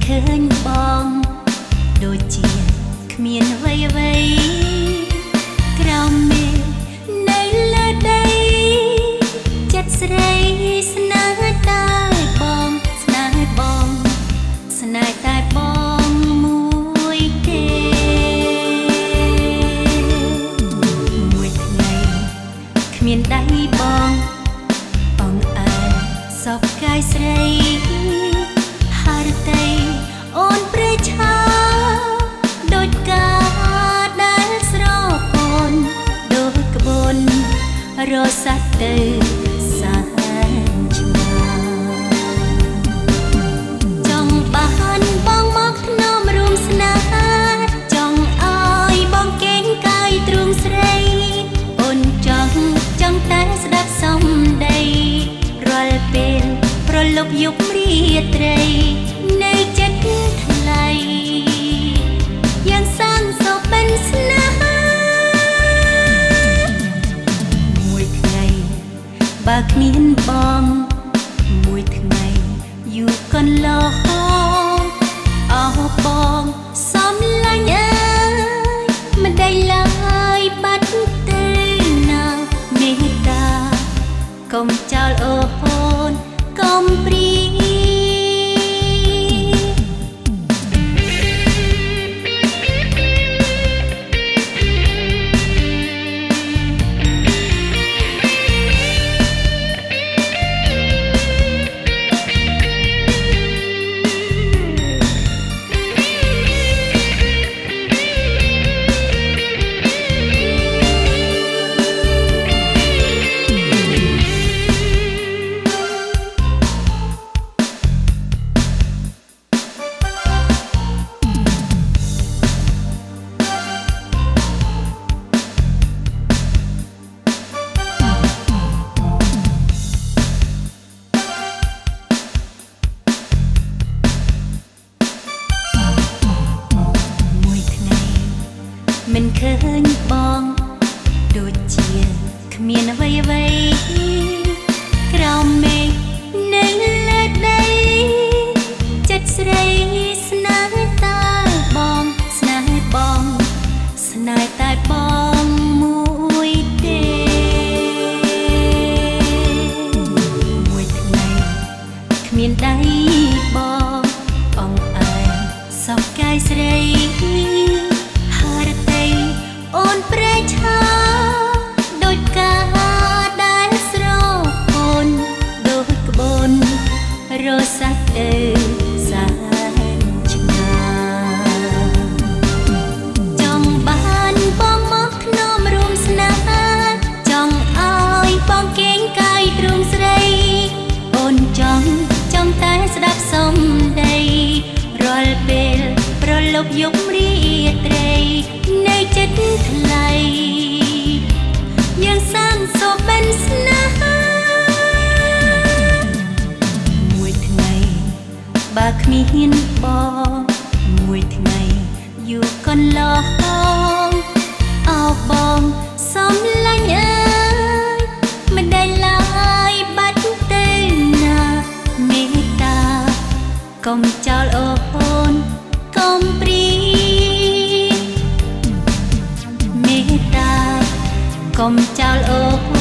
ឃើញបងដូចជាគ្មានអ្វីអ្វីក្រោមមេឃនៅលើដីចិត្តស្រីស្នេហ៍តែបងស្នេហ៍បងស្នេហ៍តែបងមួយទេមួយថ្ងៃគ្មានដៃបងអងអើសពកាយស្រីហារតីអូនព្រៃឆាដូចកាដែលស្រពនដូចក្បួនរសាត់ទៅសាឆ្ងាចង់បានបងមកធ្នមរួមស្នេហាចង់ឲ្យបងកេងកាយទ្រូងស្រីអូនចង់តែស្ដាប់សំដីរាល់ពេលប្រលប់យុគរាត្រីនៅចិត្តថ្លៃយ៉ាងសាងសពเป็นស្នេហាមួយថ្ងៃបើគ្មានបងមួយថ្ងៃយូរកន្លងអោបងសំឡាញ់អើយមិនដេញឡើយបាត់ទៅណាមេត្តាកុំចោលអូនកុំព្រីមិនឃើញបងដូចជាគ្មានអ្វីអ្វីក្រោមមេឃនៅលើដីចិត្តស្រីស្នេហ៍តែបងស្នេហ៍បងស្នេហ៍តែបងមួយទេមួយថ្ងៃគ្មានដៃបងអងអើយសពកាយស្រីអូនព្រៃឆាដូចកាដែលស្រពនដូចក្បួនរសាត់ទៅសាឆ្ងាចង់បានបងមកធ្នមរួមស្នេហាចង់ឲ្យបងកេងកាយទ្រូងស្រីអូនចង់តែស្ដាប់សំដីរាល់ពេលប្រលប់យុគរាត្រីនៅចិត្តថ្លៃយ៉ាងសាងសពเป็นស្នេហាមួយថ្ងៃបើគ្មានបងមួយថ្ងៃយូរកន្លងអោបងសំឡាញ់អើយមិនដែលឡើយបាត់ទៅណាមេត្តាកុំចោលអូនកុំព្រីមេត្តាកុំចោលអូ